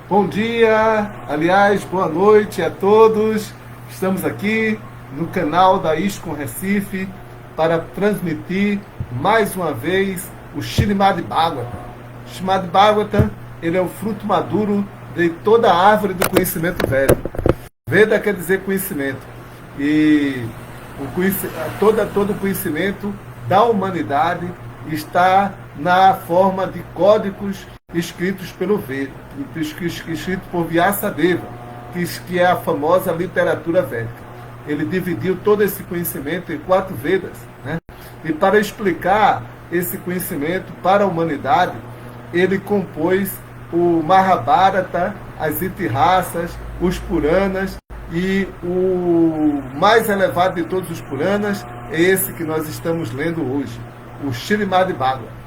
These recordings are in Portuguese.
Bom dia, aliás, boa noite a todos. Estamos aqui no canal da ISCOM Recife para transmitir mais uma vez o Srimad Bhagavatam. O Srimad Bhagavatam, ele é o fruto maduro de toda a árvore do conhecimento velho. Veda quer dizer conhecimento. E todo o conhecimento da humanidade está na forma de códigos escritos pelo Veda, escrito por Vyasadeva, que é a famosa literatura védica. Ele dividiu todo esse conhecimento em 4 Vedas, né? E para explicar esse conhecimento para a humanidade, ele compôs o Mahabharata, as Itihasas, os Puranas, e o mais elevado de todos os Puranas é esse que nós estamos lendo hoje, o Srimad Bhagavatam.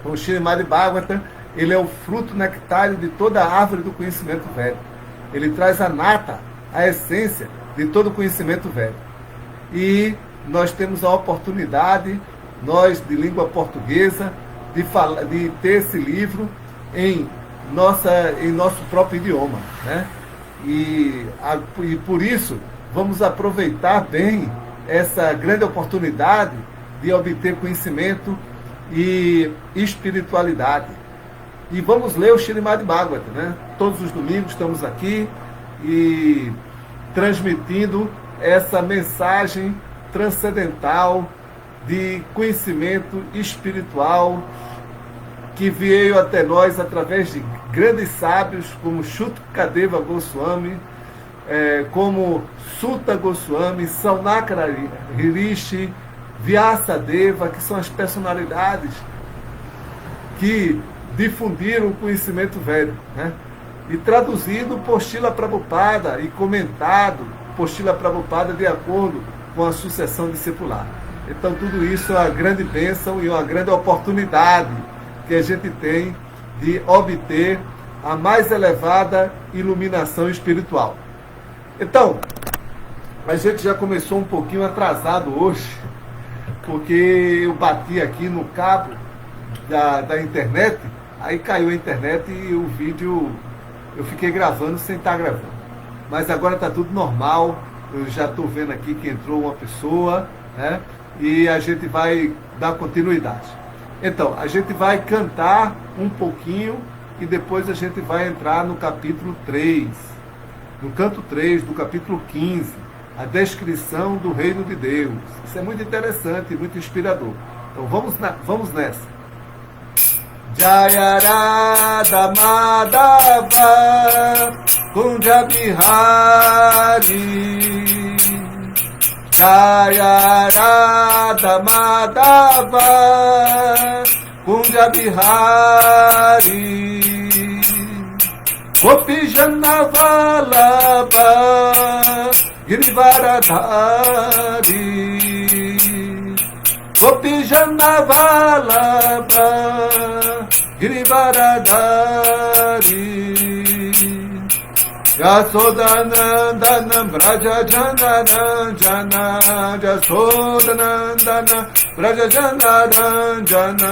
O Srimad Bhagavatam, ele é o fruto nectário de toda a árvore do conhecimento velho. Ele traz a nata, a essência de todo o conhecimento velho. E nós temos a oportunidade, nós de língua portuguesa, de ter esse livro em nosso próprio idioma, né? E por isso vamos aproveitar bem essa grande oportunidade de obter conhecimento e espiritualidade. E vamos ler o Srimad Bhagavatam, né? Todos os domingos estamos aqui e transmitindo essa mensagem transcendental de conhecimento espiritual que veio até nós através de grandes sábios como Shukadeva Goswami, como Sutta Goswami, Saunakara Rishi, Vyasadeva, que são as personalidades que difundiram o conhecimento velho, né? E traduzido por Srila Prabhupada e comentado por Srila Prabhupada de acordo com a sucessão discipular. Então tudo isso é uma grande bênção e uma grande oportunidade que a gente tem de obter a mais elevada iluminação espiritual. Então, a gente já começou um pouquinho atrasado hoje, porque eu bati aqui no cabo da internet, aí caiu a internet e o vídeo eu fiquei gravando sem estar gravando. Mas agora está tudo normal, eu já estou vendo aqui que entrou uma pessoa, né? E a gente vai dar continuidade. Então, a gente vai cantar um pouquinho e depois a gente vai entrar no capítulo 3, no canto 3 do capítulo 15, a descrição do reino de Deus. Isso é muito interessante e muito inspirador. Então vamos nessa. Jaya Radha Madhava Kunja Bihari, Jaya Radha Madhava Kunja Bihari, Gopi Jana Vallabha Girivaradhari, Gopi Jana Vallabha Girivaradhari, Yasodanandana Braja Jana Jana, Yasodanandana Braja Jana Jana,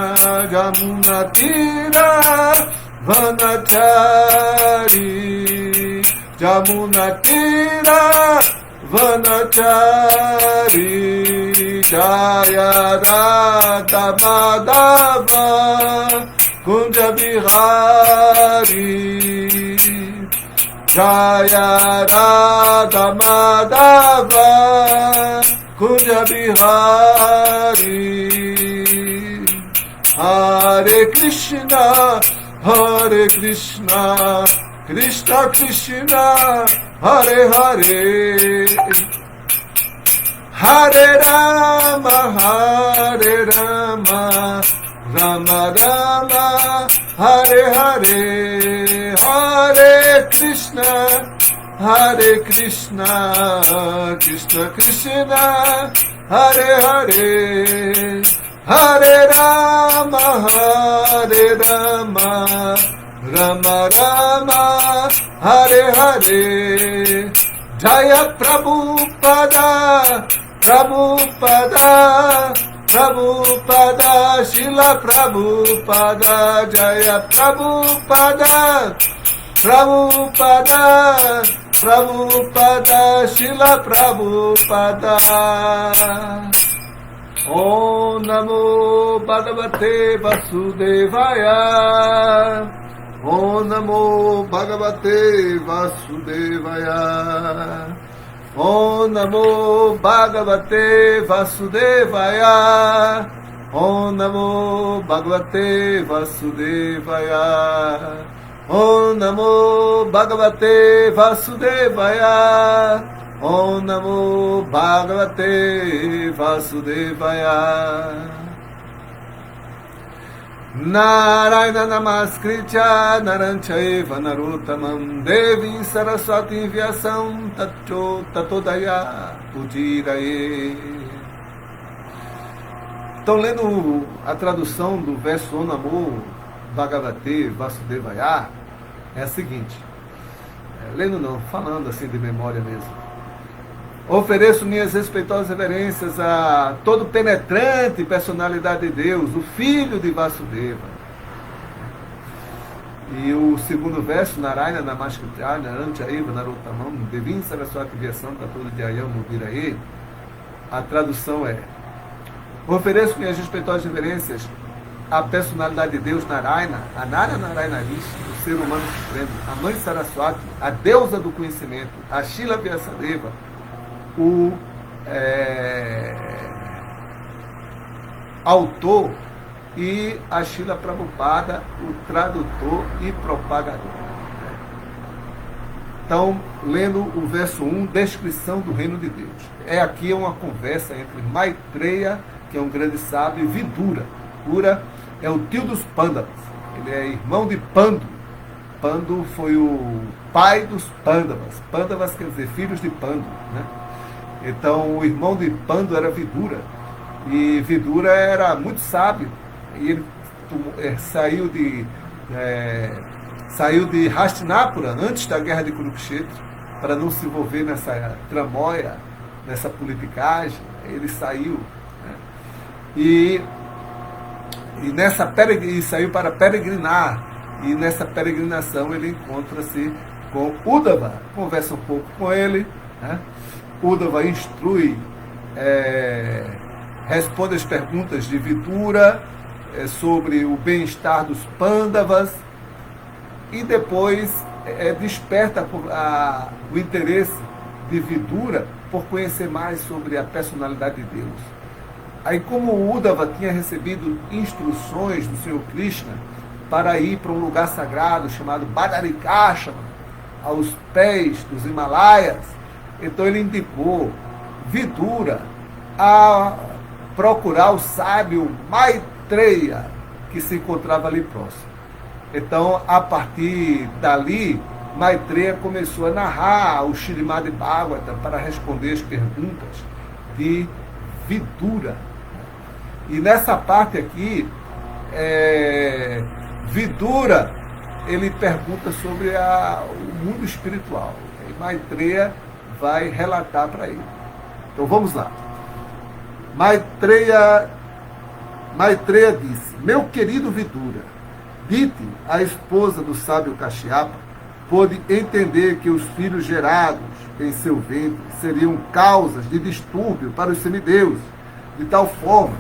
Jamuna Tira Vanachari, Jamuna Tira Vanachari, Jaya Radha Madhava Kunja Bihari, Jaya Radha Madhava Kunja Bihari, Hare Krishna, Hare Krishna, Krishna Krishna, Hare Hare, Hare Rama, Hare Rama, Rama Rama, Hare Hare, Hare Krishna, Hare Krishna, Krishna Krishna, Hare Hare, Hare Rama, Hare Rama, Rama Rama, Hare Hare, Jaya Prabhupada, Prabhupada, Prabhupada, Srila Prabhupada, Jaya Prabhupada, Prabhupada, Prabhupada, Shila Prabhupada. Om Namo Bhagavate Vasudevaya. Om Namo Bhagavate Vasudevaya. Om Namo Bhagavate Vasudevaya. Om Namo Bhagavate Vasudevaya. Om Namo Bhagavate Vasudevaya. Om Namo Bhagavate Vasudevaya. Narayana Namaskritya Naranchaiva Narottamam Devim Saraswati Vyasam Tatodaya Pujiraye. Então, lendo a tradução do verso Om Namo Bhagavate Vasudevaya, é a seguinte, lendo não, falando assim de memória mesmo. Ofereço minhas respeitosas reverências a todo penetrante personalidade de Deus, o Filho de Vasudeva. E o segundo verso, Narayana Namaskritya Naranchaiva Narottamam Devim Saraswati Vyasam Tatodaya Pujiraye, a tradução é: ofereço minhas respeitosas reverências à personalidade de Deus Narayana, a Narayana Rishi, o ser humano supremo, a mãe Saraswati, a deusa do conhecimento, a Shila Vyasadeva, o autor, e a Shila Prabhupada, o tradutor e propagador. Então, lendo o verso 1, descrição do reino de Deus. Aqui uma conversa entre Maitreya, que é um grande sábio, e Vidura. Vidura é o tio dos Pandavas. Ele é irmão de Pandu. Pandu foi o pai dos Pandavas. Pandavas quer dizer filhos de Pandu, né? Então, o irmão de Pandu era Vidura. E Vidura era muito sábio. E ele saiu de Hastinapura antes da guerra de Kurukshetra, para não se envolver nessa tramóia, nessa politicagem. Ele saiu, né? E saiu para peregrinar. E nessa peregrinação ele encontra-se com Uddhava, conversa um pouco com ele, né? Uddhava instrui, responde as perguntas de Vidura sobre o bem-estar dos Pandavas, e depois desperta o interesse de Vidura por conhecer mais sobre a personalidade de Deus. Aí, como o Uddhava tinha recebido instruções do Senhor Krishna para ir para um lugar sagrado chamado Badarikashama, aos pés dos Himalaias, então ele indicou Vidura a procurar o sábio Maitreya, que se encontrava ali próximo. Então, a partir dali, Maitreya começou a narrar o Śrīmad Bhagavatam para responder as perguntas de Vidura. E nessa parte aqui, Vidura, ele pergunta sobre o mundo espiritual. E Maitreya vai relatar para ele. Então vamos lá. Maitreya disse: meu querido Vidura, Diti, a esposa do sábio Kashyapa, pôde entender que os filhos gerados em seu ventre seriam causas de distúrbio para os semideuses. De tal forma,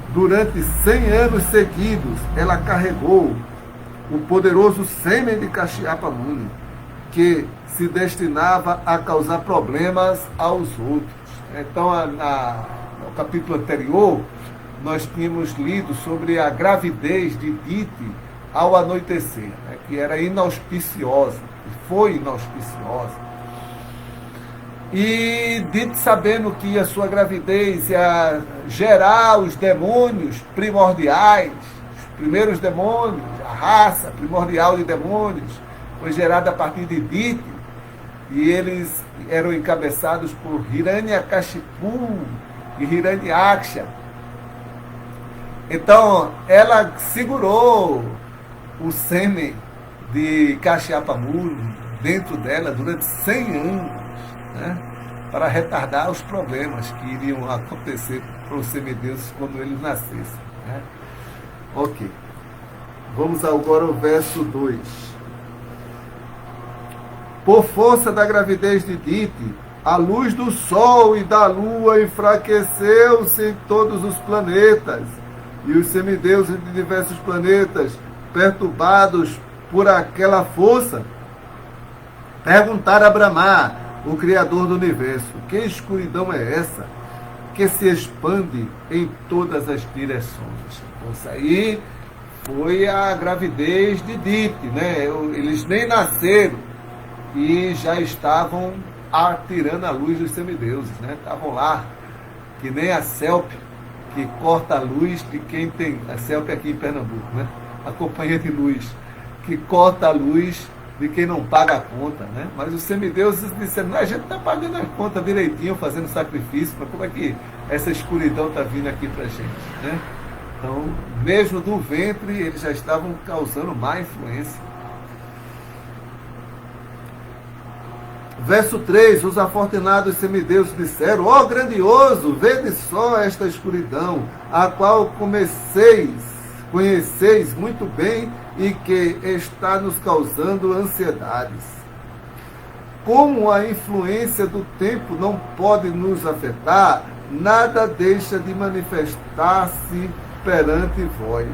durante 100 anos seguidos, ela carregou o poderoso sêmen de Kashyapa Muni, que se destinava a causar problemas aos outros. Então, no capítulo anterior, nós tínhamos lido sobre a gravidez de Diti ao anoitecer, né, que era inauspiciosa, foi inauspiciosa. E Diti, sabendo que a sua gravidez ia gerar os demônios primordiais, os primeiros demônios, a raça primordial de demônios, foi gerada a partir de Diti, e eles eram encabeçados por Hiranyakashipu e Hiranyaksha. Então, ela segurou o sêmen de Kashyapa Muni dentro dela durante 100 anos, né, para retardar os problemas que iriam acontecer para os semideuses quando eles nascessem, né? Ok. Vamos agora ao verso 2. Por força da gravidez de Dite, a luz do Sol e da Lua enfraqueceu-se em todos os planetas, e os semideuses de diversos planetas, perturbados por aquela força, perguntaram a Brahma, o Criador do Universo: que escuridão é essa que se expande em todas as direções? Então, isso aí foi a gravidez de Dite, né? Eles nem nasceram e já estavam atirando a luz dos semideuses, né? Estavam lá, que nem a CELP, que corta a luz de quem tem... A CELP aqui em Pernambuco, né? A companhia de luz, que corta a luz de quem não paga a conta, né? Mas os semideuses disseram: não, a gente está pagando a conta direitinho, fazendo sacrifício, mas como é que essa escuridão está vindo aqui para a gente, né? Então, mesmo do ventre, eles já estavam causando má influência. Verso 3, os afortunados semideuses disseram: ó grandioso, vede só esta escuridão, a qual conheceis muito bem e que está nos causando ansiedades. Como a influência do tempo não pode nos afetar, nada deixa de manifestar-se perante vós.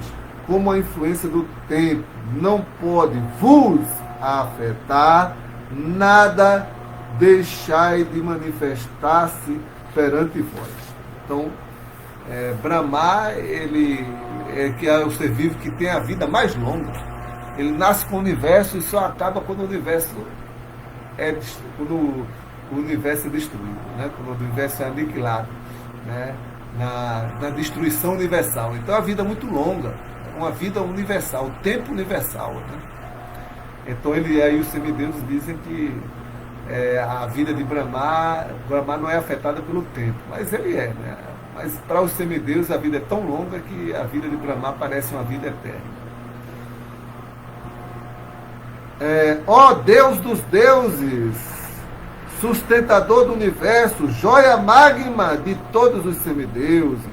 Como a influência do tempo não pode vos afetar, nada deixai de manifestar-se perante vós. Então, Brahma, ele que é o ser vivo que tem a vida mais longa. Ele nasce com o universo e só acaba quando o universo é destruído, né? Quando o universo é aniquilado, né? Na destruição universal. Então, a vida é muito longa, uma vida universal, o tempo universal, né? Então, aí os semideuses dizem que a vida de Brahma não é afetada pelo tempo, mas ele é, né? Mas para os semideuses a vida é tão longa que a vida de Brahma parece uma vida eterna. Ó Deus dos deuses, sustentador do universo, joia magma de todos os semideuses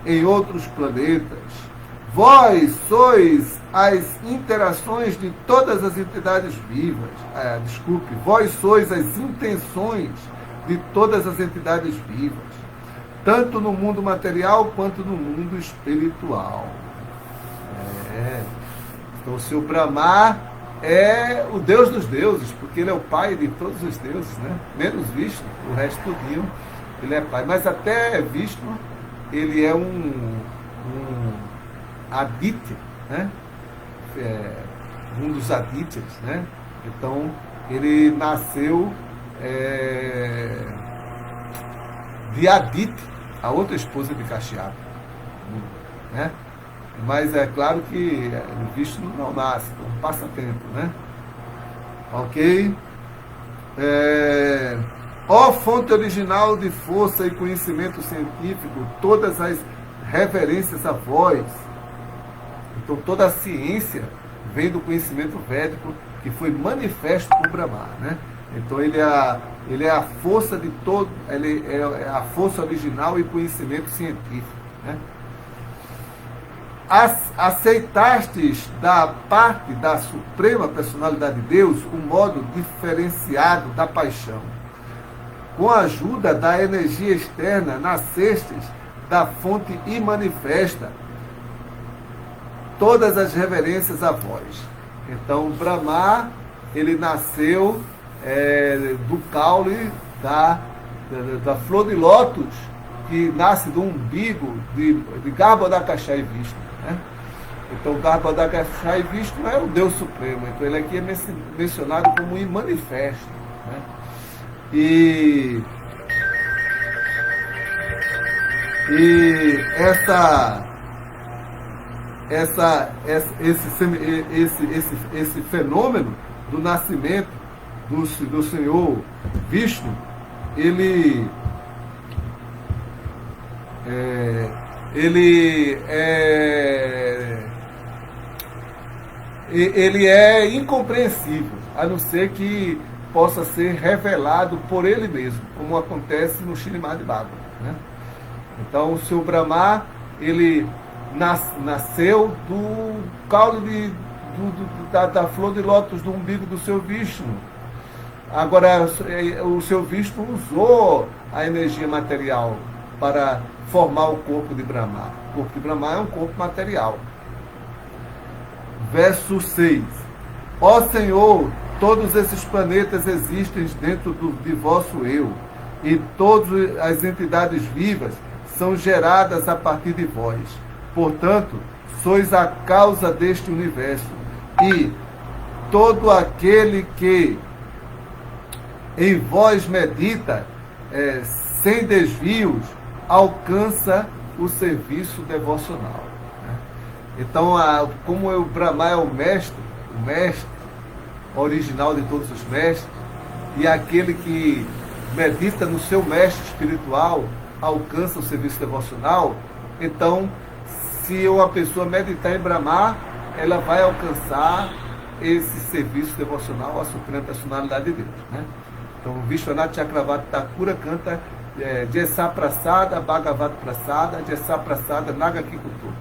em outros planetas, vós sois as interações de todas as entidades vivas. Vós sois as intenções de todas as entidades vivas, tanto no mundo material quanto no mundo espiritual. Então, o seu Brahma é o Deus dos deuses, porque ele é o pai de todos os deuses, né? Menos Vishnu, o resto tudinho, ele é pai. Mas até Vishnu, ele é um Aditya, né? Um dos Adityas, né? Então, ele nasceu de Aditi, a outra esposa de Kashyapa, né? Mas é claro que o Vishnu não nasce, então passa tempo, né? Ok? Ó fonte original de força e conhecimento científico, todas as reverências a vós. Então toda a ciência vem do conhecimento védico que foi manifesto por Brahma, né? Então ele é a força de todo, ele é a força original e conhecimento científico, né? Aceitastes da parte da Suprema Personalidade de Deus o modo diferenciado da paixão. Com a ajuda da energia externa, nascestes da fonte imanifesta. Todas as reverências a vós. Então, Brahma, ele nasceu do caule da flor de lótus, que nasce do umbigo de Garbhodakashayi Vishnu, né? Então, Garbhodakashayi Vishnu é o Deus Supremo. Então, ele aqui é mencionado como imanifesto, né? E esse fenômeno do nascimento do Senhor Vishnu, ele é incompreensível, a não ser que possa ser revelado por ele mesmo, como acontece no Śrīmad Bhagavatam, né? Então, o Senhor Brahma, ele nasceu do caule da flor de lótus do umbigo do seu Vishnu. Agora, o seu Vishnu usou a energia material para formar o corpo de Brahma. O corpo de Brahma é um corpo material. Verso 6. Ó Senhor, todos esses planetas existem dentro de vosso eu, e todas as entidades vivas são geradas a partir de vós. Portanto, sois a causa deste universo, e todo aquele que em vós medita, sem desvios, alcança o serviço devocional. Então, como o Brahma é o mestre original de todos os mestres, e aquele que medita no seu mestre espiritual alcança o serviço devocional, então, se uma pessoa meditar em Brahma, ela vai alcançar esse serviço devocional à suprema personalidade de Deus. Né? Então, o Vishwanath Chakravarti Thakura canta Jesa Prasada, Bhagavad Prasada, Jesa Prasada, Nagakikutu.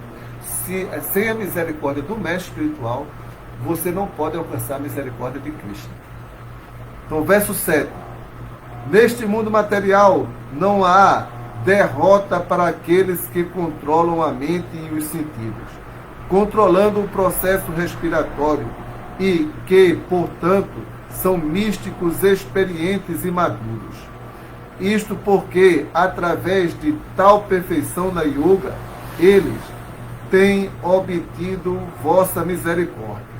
Sem a misericórdia do mestre espiritual, você não pode alcançar a misericórdia de Krishna. Então, verso 7. Neste mundo material não há derrota para aqueles que controlam a mente e os sentidos, controlando o processo respiratório e que, portanto, são místicos experientes e maduros. Isto porque, através de tal perfeição na yoga, eles têm obtido vossa misericórdia.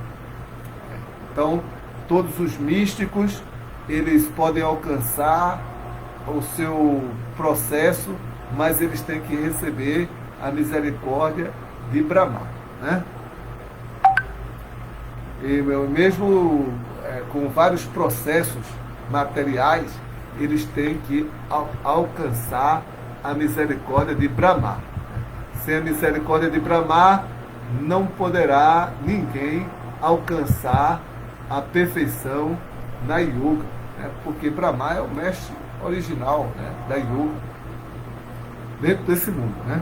Então, todos os místicos, eles podem alcançar o seu processo, mas eles têm que receber a misericórdia de Brahma. Né? E mesmo com vários processos materiais, eles têm que alcançar a misericórdia de Brahma. Sem a misericórdia de Brahma, não poderá ninguém alcançar a perfeição na yoga, né? Porque Brahma é o mestre original, né, da yoga dentro desse mundo. Né?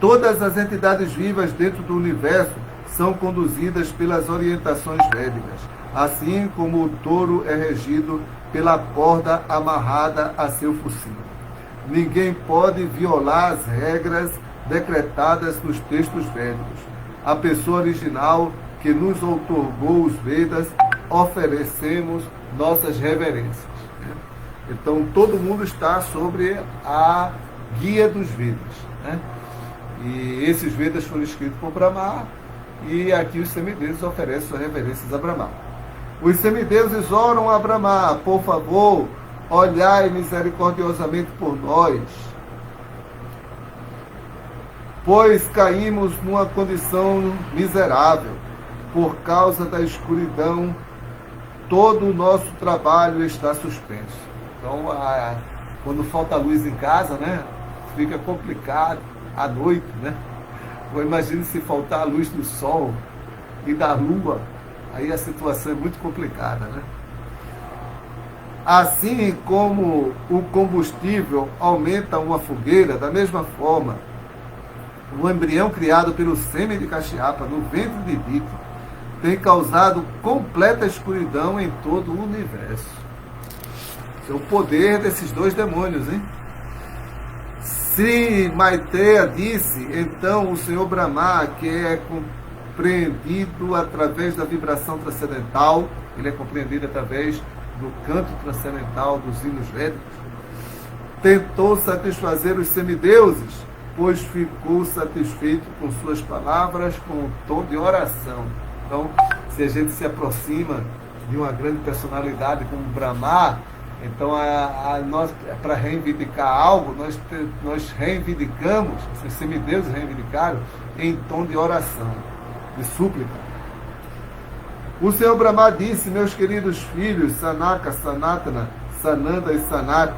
Todas as entidades vivas dentro do universo são conduzidas pelas orientações védicas, assim como o touro é regido pela corda amarrada a seu focinho. Ninguém pode violar as regras decretadas nos textos védicos. A pessoa original que nos outorgou os Vedas, oferecemos nossas reverências. Então, todo mundo está sobre a guia dos Vedas. Né? E esses Vedas foram escritos por Brahma, e aqui os semideuses oferecem suas reverências a Brahma. Os semideuses oram a Brahma: por favor, olhai misericordiosamente por nós, pois caímos numa condição miserável. Por causa da escuridão, todo o nosso trabalho está suspenso. Então, quando falta luz em casa, né, fica complicado à noite, né? Ou imagine se faltar a luz do sol e da lua, aí a situação é muito complicada, né? Assim como o combustível aumenta uma fogueira, da mesma forma, o embrião criado pelo sêmen de Kashyapa no ventre de Dita tem causado completa escuridão em todo o universo. Esse é o poder desses dois demônios, hein? Se Maitreya disse, então o Senhor Brahma, que é compreendido através da vibração transcendental, ele é compreendido através do canto transcendental dos hinos védicos, tentou satisfazer os semideuses, pois ficou satisfeito com suas palavras, com o tom de oração. Então, se a gente se aproxima de uma grande personalidade como Brahma, então nós, para reivindicar algo, nós reivindicamos, os semideuses reivindicaram, em tom de oração, de súplica. O Senhor Brahma disse: meus queridos filhos, Sanaka, Sanatana, Sananda e Sanat,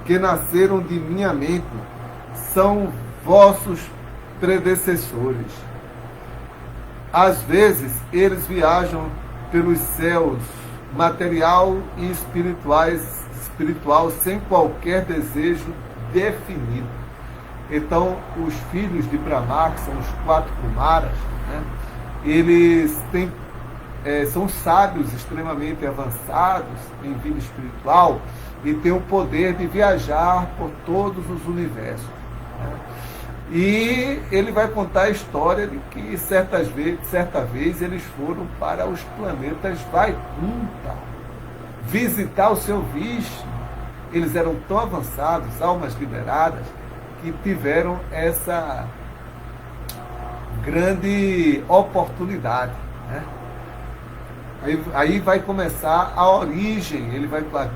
que nasceram de minha mente, são vossos predecessores. Às vezes, eles viajam pelos céus material e espiritual sem qualquer desejo definido. Então, os filhos de Brahma, que são os 4 Kumaras, né, eles têm são sábios extremamente avançados em vida espiritual e têm o poder de viajar por todos os universos. Né? E ele vai contar a história de que certa vez eles foram para os planetas Vaikunta visitar o seu Vishnu. Eles eram tão avançados, almas liberadas, que tiveram essa grande oportunidade. Né? Aí vai começar a origem,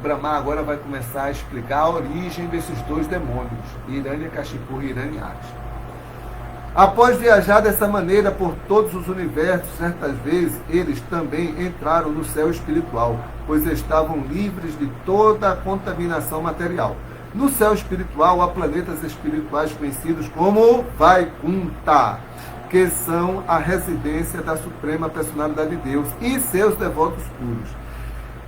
Brahma agora vai começar a explicar a origem desses dois demônios, Hiranyakashipu e Hiranyaksha. Após viajar dessa maneira por todos os universos, certas vezes eles também entraram no céu espiritual, pois estavam livres de toda a contaminação material. No céu espiritual há planetas espirituais conhecidos como Vaikunta, que são a residência da Suprema Personalidade de Deus e seus devotos puros,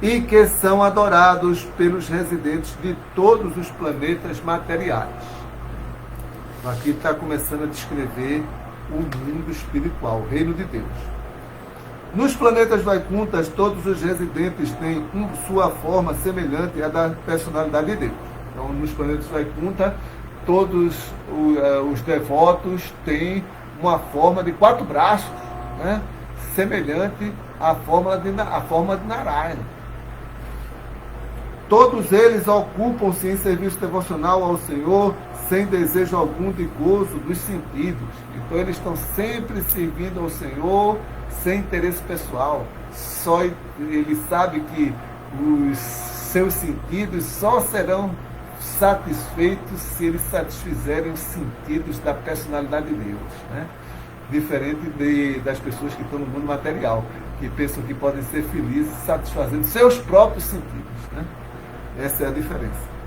e que são adorados pelos residentes de todos os planetas materiais. Aqui está começando a descrever o mundo espiritual, o reino de Deus. Nos planetas Vaikuntas, todos os residentes têm sua forma semelhante à da personalidade de Deus. Então, nos planetas Vaikunta, todos os devotos têm uma forma de 4 braços, né? Semelhante à forma de Narayana. Todos eles ocupam-se em serviço devocional ao Senhor, sem desejo algum de gozo dos sentidos. Então eles estão sempre servindo ao Senhor, sem interesse pessoal. Só ele sabe que os seus sentidos só serão satisfeitos se eles satisfizerem os sentidos da personalidade de Deus, né? Diferente das pessoas que estão no mundo material, que pensam que podem ser felizes satisfazendo seus próprios sentidos, né? Essa é a diferença.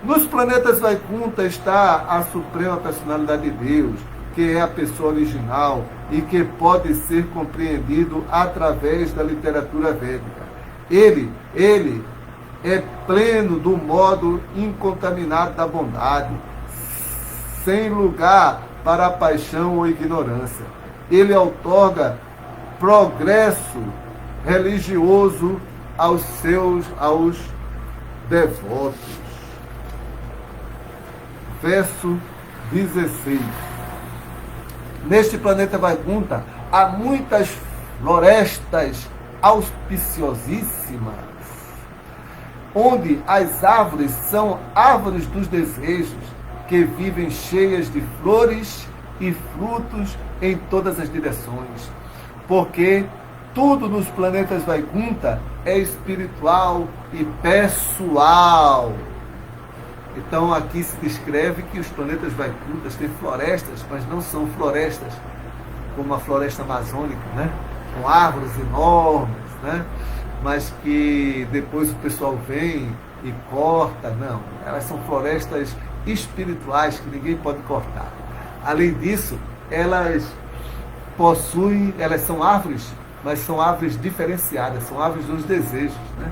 Nos planetas Vaikunta está a Suprema Personalidade de Deus, que é a pessoa original e que pode ser compreendido através da literatura védica. Ele é pleno do modo incontaminado da bondade, sem lugar para a paixão ou ignorância. Ele outorga progresso religioso aos devotos. Verso 16. Neste planeta Vaikunta há muitas florestas auspiciosíssimas, onde as árvores são árvores dos desejos, que vivem cheias de flores e frutos em todas as direções, porque tudo nos planetas Vaikunta é espiritual e pessoal. Então aqui se descreve que os planetas Vaikuntas têm florestas, mas não são florestas como a floresta amazônica, né? Com árvores enormes, né? Mas que depois o pessoal vem e corta. Não, elas são florestas espirituais que ninguém pode cortar. Além disso, elas são árvores, mas são árvores diferenciadas, são árvores dos desejos, né?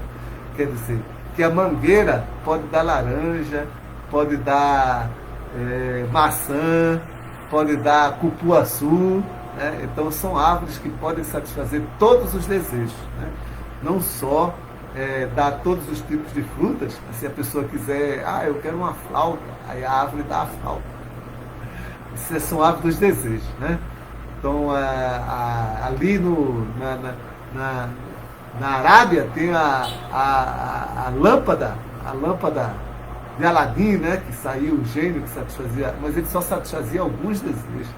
Quer dizer, que a mangueira pode dar laranja, pode dar maçã, pode dar cupuaçu, né? Então são árvores que podem satisfazer todos os desejos, né? Não só dar todos os tipos de frutas, mas se a pessoa quiser, eu quero uma flauta, aí a árvore dá a flauta. Essas são árvores dos desejos, né? Então ali na Arábia tem a lâmpada de Aladim, né? Que saiu o gênio que satisfazia, mas ele só satisfazia alguns desejos.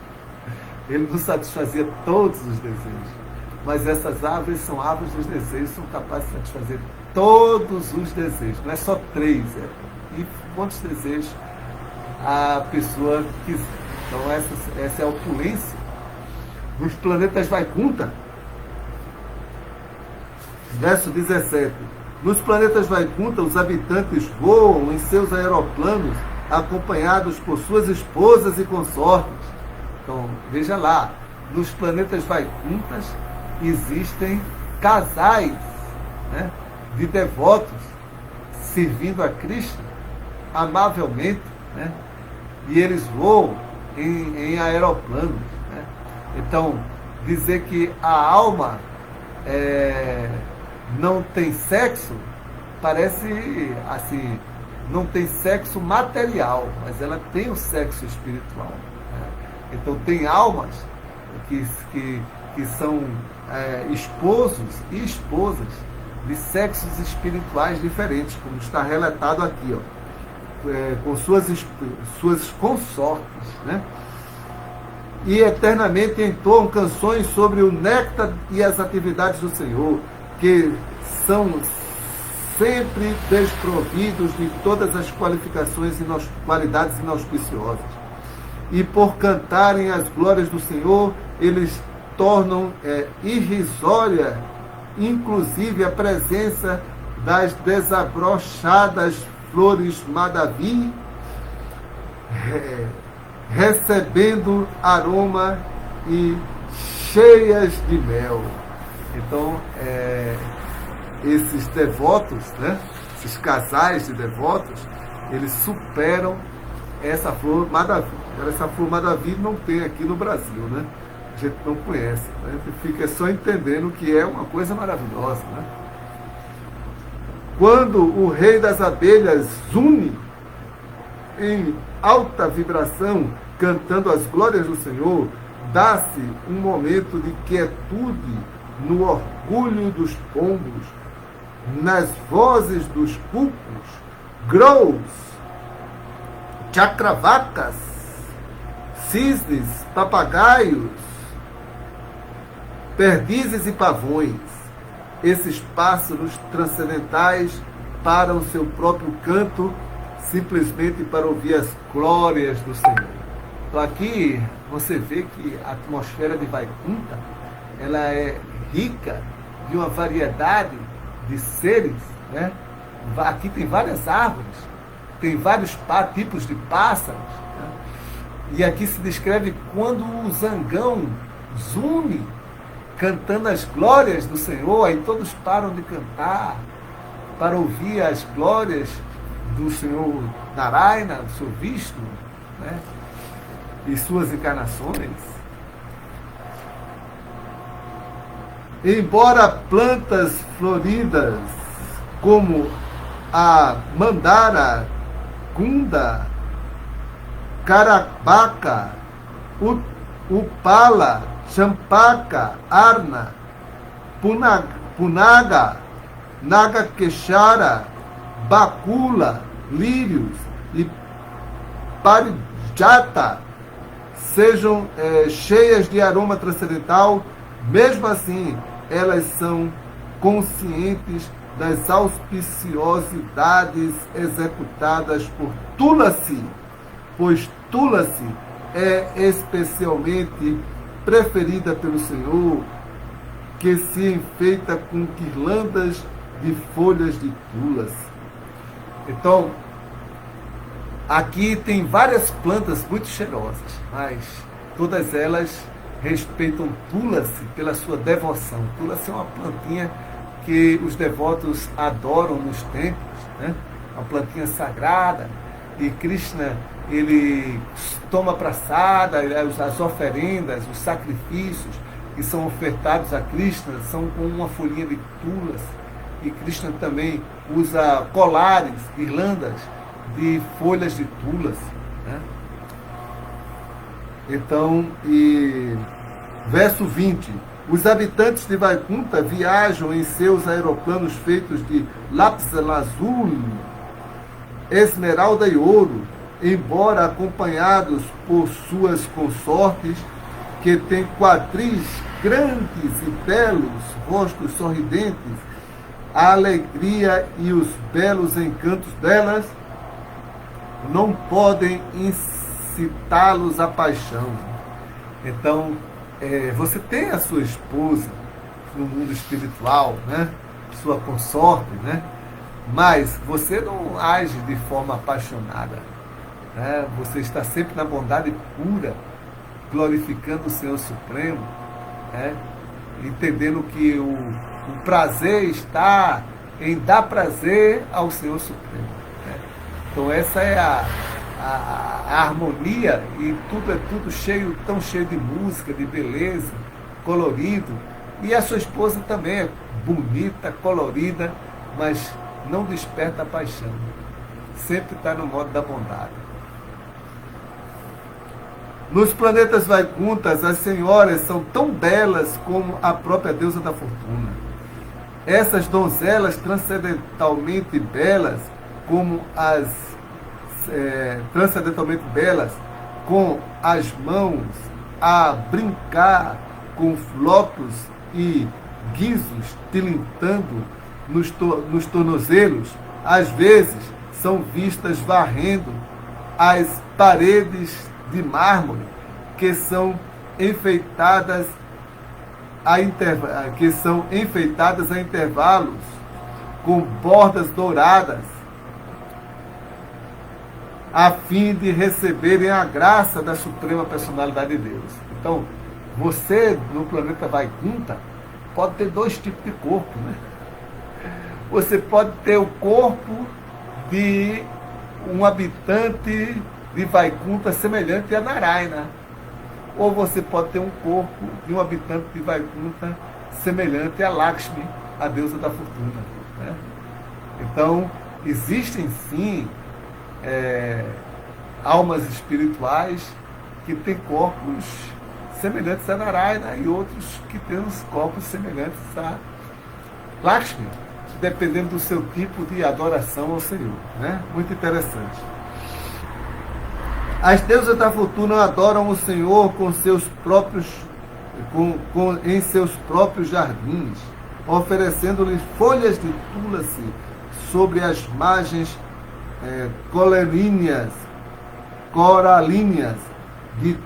Ele não satisfazia todos os desejos. Mas essas árvores são árvores dos desejos, são capazes de satisfazer todos os desejos. Não é só 3, e quantos desejos a pessoa quiser. Então essa é a opulência dos planetas Vaikunta. Verso 17. Nos planetas Vaikunta, os habitantes voam em seus aeroplanos, acompanhados por suas esposas e consortes. Então, veja lá, nos planetas Vaikuntas existem casais, né, de devotos servindo a Krishna amavelmente, né, e eles voam em aeroplanos, né. Então, dizer que a alma não tem sexo, parece assim, não tem sexo material, mas ela tem o sexo espiritual. Né? Então tem almas que são esposos e esposas de sexos espirituais diferentes, como está relatado aqui, com suas consortes, né? E eternamente entoam canções sobre o néctar e as atividades do Senhor, que são sempre desprovidos de todas as qualidades inauspiciosas. E por cantarem as glórias do Senhor, eles tornam irrisória, inclusive, a presença das desabrochadas flores Madavi, recebendo aroma e cheias de mel. Então, esses devotos, né, esses casais de devotos, eles superam essa flor Madavi. Essa flor Madavi não tem aqui no Brasil, né? A gente não conhece, né? A gente fica só entendendo que é uma coisa maravilhosa, né? Quando o rei das abelhas zune em alta vibração, cantando as glórias do Senhor, dá-se um momento de quietude no orgulho dos pombos, nas vozes dos cucos, grous, chacravacas, cisnes, papagaios, perdizes e pavões. Esses pássaros transcendentais param seu próprio canto simplesmente para ouvir as glórias do Senhor. Então aqui você vê que a atmosfera de Vaikuntha, ela é rica de uma variedade de seres, né? Aqui tem várias árvores, tem vários tipos de pássaros, né? E aqui se descreve quando o zangão zune cantando as glórias do Senhor, aí todos param de cantar para ouvir as glórias do Senhor Narayana, do Senhor Vishnu, né? E suas encarnações. Embora plantas floridas como a mandara, kunda, carabaca, upala, champaka, arna, punaga, nagaquechara, bacula, lírios e parijata sejam cheias de aroma transcendental, mesmo assim elas são conscientes das auspiciosidades executadas por Tulasi, pois Tulasi é especialmente preferida pelo Senhor, que se enfeita com guirlandas de folhas de Tulasi. Então, aqui tem várias plantas muito cheirosas, mas todas elas respeitam Tulasi pela sua devoção. Tulasi é uma plantinha que os devotos adoram nos templos, né? Uma plantinha sagrada, e Krishna, ele toma praçada, as oferendas, os sacrifícios que são ofertados a Krishna são com uma folhinha de Tulasi, e Krishna também usa colares, guirlandas de folhas de Tulasi, né? Então, verso 20: os habitantes de Vaikuntha viajam em seus aeroplanos feitos de lápis lazuli, esmeralda e ouro, embora acompanhados por suas consortes, que têm quadris grandes e belos, rostos sorridentes, a alegria e os belos encantos delas não podem incitá-los à paixão. Então, você tem a sua esposa no mundo espiritual, né? Sua consorte, né? Mas você não age de forma apaixonada, né? Você está sempre na bondade pura, glorificando o Senhor Supremo, né? Entendendo que o prazer está em dar prazer ao Senhor Supremo, né? Então essa é a harmonia, e tudo é tudo cheio, tão cheio de música, de beleza, colorido, E a sua esposa também é bonita, colorida, mas não desperta paixão. Sempre está no modo da bondade. Nos planetas Vaikunthas, as senhoras são tão belas como a própria deusa da fortuna. Essas donzelas transcendentalmente belas, com as mãos a brincar com flocos e guizos tilintando nos tornozelos, às vezes são vistas varrendo as paredes de mármore que são enfeitadas a intervalos com bordas douradas, a fim de receberem a graça da Suprema Personalidade de Deus. Então, você no planeta Vaikuntha pode ter dois tipos de corpo, né? Você pode ter o corpo de um habitante de Vaikuntha semelhante a Narayana, ou você pode ter um corpo de um habitante de Vaikuntha semelhante a Lakshmi, a deusa da fortuna, né? Então, existem sim almas espirituais que têm corpos semelhantes a Narayana e outros que têm os corpos semelhantes a Lakshmi, dependendo do seu tipo de adoração ao Senhor, né? Muito interessante. As deusas da fortuna adoram o Senhor em seus próprios jardins, oferecendo-lhes folhas de túlace sobre as margens coralíneas de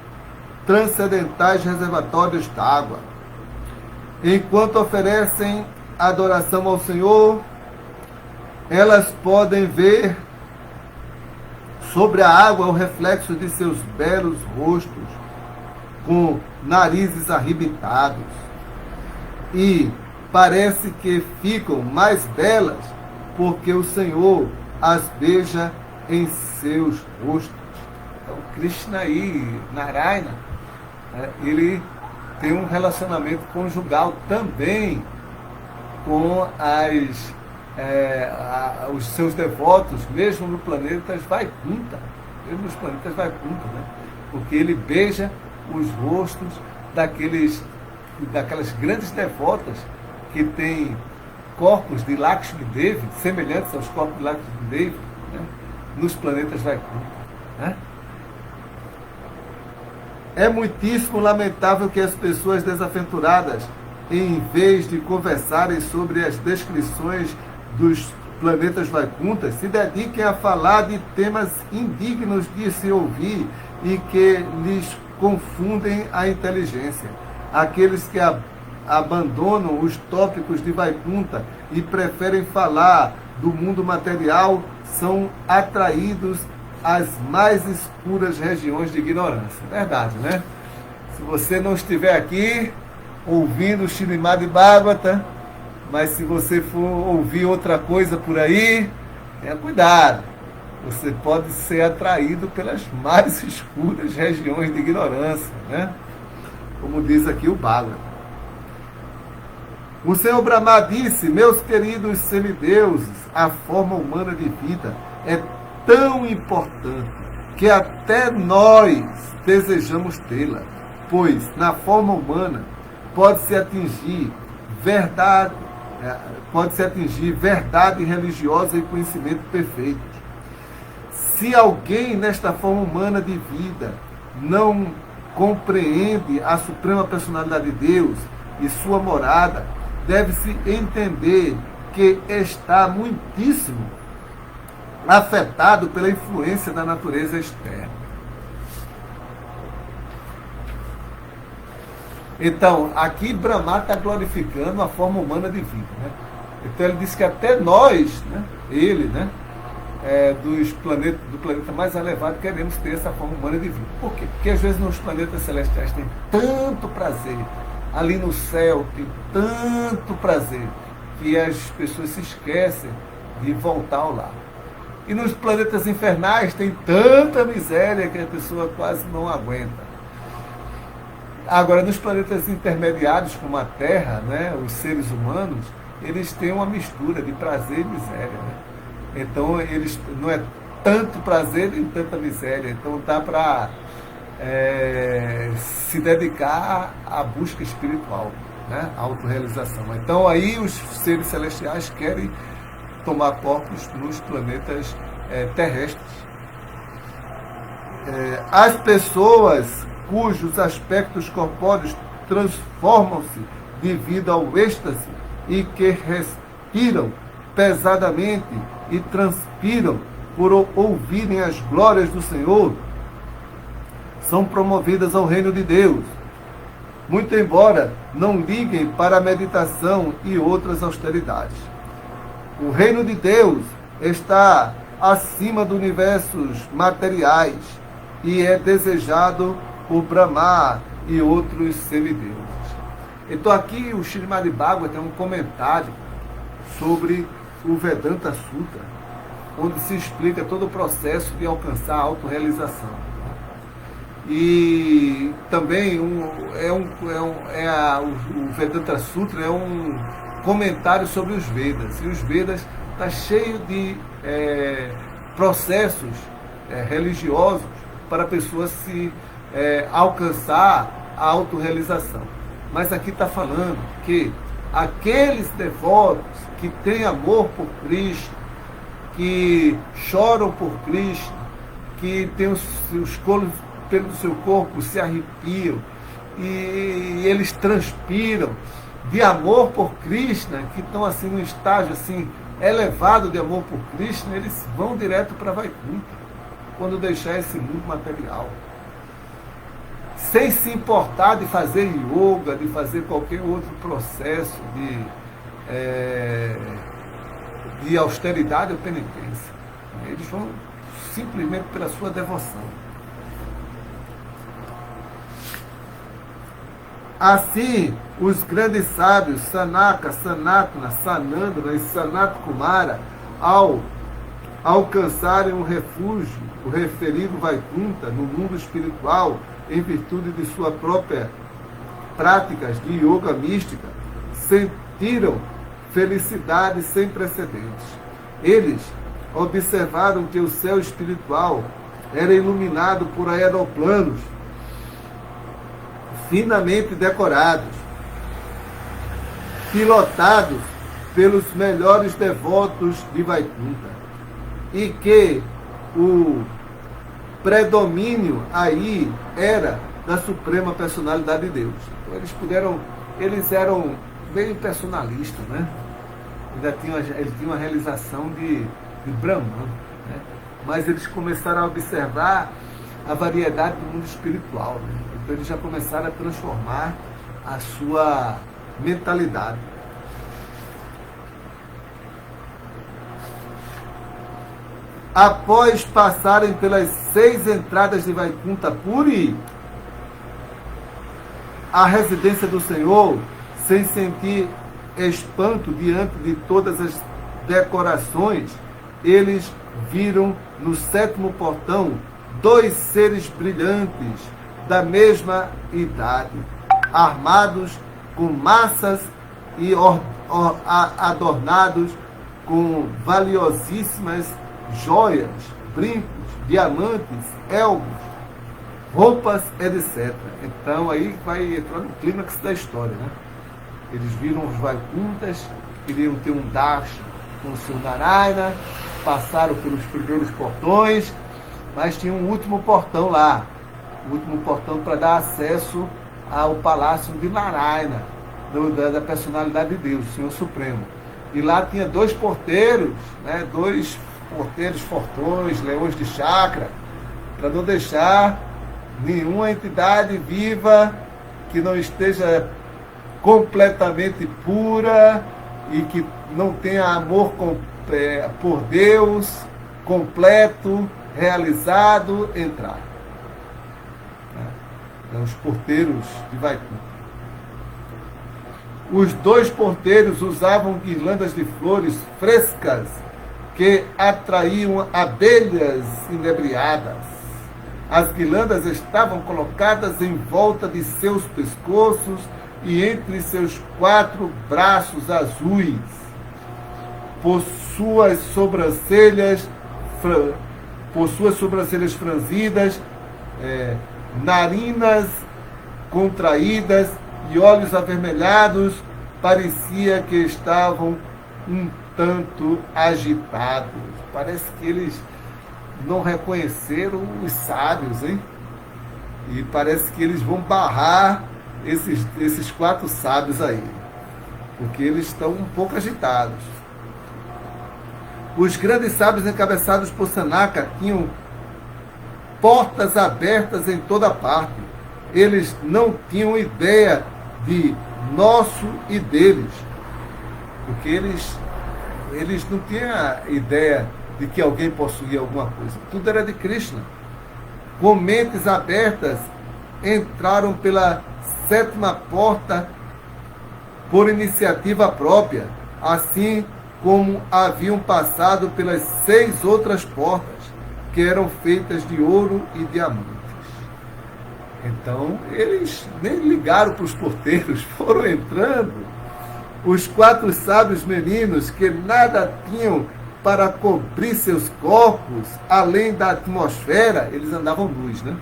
transcendentais reservatórios d'água. Enquanto oferecem adoração ao Senhor, elas podem ver sobre a água o reflexo de seus belos rostos, com narizes arrebitados, e parece que ficam mais belas porque o Senhor as beija em seus rostos. Então, Krishna e Narayana, ele tem um relacionamento conjugal também com os seus devotos, mesmo no planetas Vaikuntha, né? Porque ele beija os rostos daquelas grandes devotas que têm corpos de Lakshmi Devi, semelhantes aos corpos de Lakshmi Devi, né? Nos planetas Vaikuntha, né? É muitíssimo lamentável que as pessoas desaventuradas, em vez de conversarem sobre as descrições dos planetas Vaikunthas, se dediquem a falar de temas indignos de se ouvir e que lhes confundem a inteligência. Aqueles que abandonam os tópicos de Vaikuntha e preferem falar do mundo material são atraídos às mais escuras regiões de ignorância. Verdade, né? Se você não estiver aqui ouvindo o Śrīmad Bhagavata, mas se você for ouvir outra coisa por aí, tenha cuidado. Você pode ser atraído pelas mais escuras regiões de ignorância, né? Como diz aqui o Bhagavata. O Senhor Brahma disse: meus queridos semideuses, a forma humana de vida é tão importante que até nós desejamos tê-la, pois na forma humana pode-se atingir verdade religiosa e conhecimento perfeito. Se alguém nesta forma humana de vida não compreende a Suprema Personalidade de Deus e sua morada, deve-se entender que está muitíssimo afetado pela influência da natureza externa. Então, aqui Brahma está glorificando a forma humana de vida, né? Então ele diz que até nós, né, do planeta mais elevado, queremos ter essa forma humana de vida. Por quê? Porque às vezes nos planetas celestiais tem tanto prazer, ali no céu tem tanto prazer, que as pessoas se esquecem de voltar ao lar. E nos planetas infernais tem tanta miséria que a pessoa quase não aguenta. Agora, nos planetas intermediários, como a Terra, né, os seres humanos, eles têm uma mistura de prazer e miséria. Né? Então, eles não é tanto prazer nem tanta miséria. Então, dá para se dedicar à busca espiritual, né? À autorrealização. Então, aí os seres celestiais querem tomar corpos nos planetas terrestres. As pessoas cujos aspectos corpóreos transformam-se devido ao êxtase e que respiram pesadamente e transpiram por ouvirem as glórias do Senhor, são promovidas ao reino de Deus, muito embora não liguem para a meditação e outras austeridades. O reino de Deus está acima dos universos materiais e é desejado por Brahma e outros semideuses. Então aqui o Srimad Bhagavatam tem um comentário sobre o Vedanta Sutra, onde se explica todo o processo de alcançar a autorrealização. E também o Vedanta Sutra é um comentário sobre os Vedas. E os Vedas está cheio de processos religiosos para a pessoa se alcançar a autorrealização. Mas aqui está falando que aqueles devotos que têm amor por Cristo, que choram por Cristo, que têm os colos pelo seu corpo se arrepiam e eles transpiram de amor por Krishna, que estão assim num estágio assim elevado de amor por Krishna, eles vão direto para Vaikuntha quando deixar esse mundo material, sem se importar de fazer yoga, de fazer qualquer outro processo de austeridade ou penitência. Eles vão simplesmente pela sua devoção. Assim, os grandes sábios Sanaka, Sanatana, Sanandana e Sanat Kumara, ao alcançarem um refúgio, o referido Vaikuntha, no mundo espiritual, em virtude de sua própria práticas de yoga mística, sentiram felicidade sem precedentes. Eles observaram que o céu espiritual era iluminado por aeroplanos finamente decorados, pilotados pelos melhores devotos de Vaikuntha, e que o predomínio aí era da Suprema Personalidade de Deus. Então eles eram bem personalistas, né? Eles tinham uma realização de Brahman, né? Mas eles começaram a observar a variedade do mundo espiritual, né? Então eles já começaram a transformar a sua mentalidade. Após passarem pelas 6 entradas de Vaikuntha Puri, a residência do Senhor, sem sentir espanto diante de todas as decorações, eles viram no 7º portão 2 seres brilhantes da mesma idade, armados com massas e adornados com valiosíssimas joias, brincos, diamantes, elmos, roupas, etc. Então aí vai entrar no clímax da história, né? Eles viram os Vaikunthas, queriam ter um darshan com o Sr. Narayana, passaram pelos primeiros portões, mas tinha um último portão lá, o último portão para dar acesso ao palácio de Narayana, da personalidade de Deus, o Senhor Supremo. E lá tinha 2 porteiros, né? 2 porteiros fortões, leões de chakra, para não deixar nenhuma entidade viva que não esteja completamente pura e que não tenha amor por Deus completo, realizado, entrar. Os porteiros de Vaikuntha. Os 2 porteiros usavam guirlandas de flores frescas que atraíam abelhas inebriadas. As guirlandas estavam colocadas em volta de seus pescoços e entre seus 4 braços azuis. Por suas sobrancelhas franzidas, narinas contraídas e olhos avermelhados, parecia que estavam um tanto agitados. Parece que eles não reconheceram os sábios, hein? E parece que eles vão barrar esses 4 sábios aí, porque eles estão um pouco agitados. Os grandes sábios encabeçados por Sanaka tinham portas abertas em toda parte. Eles não tinham ideia de nosso e deles, porque eles não tinham ideia de que alguém possuía alguma coisa. Tudo era de Krishna. Com mentes abertas, entraram pela 7ª porta por iniciativa própria, assim como haviam passado pelas 6 outras portas, que eram feitas de ouro e diamantes. Então, eles nem ligaram para os porteiros, foram entrando. Os 4 sábios meninos, que nada tinham para cobrir seus corpos, além da atmosfera, eles andavam nus, né?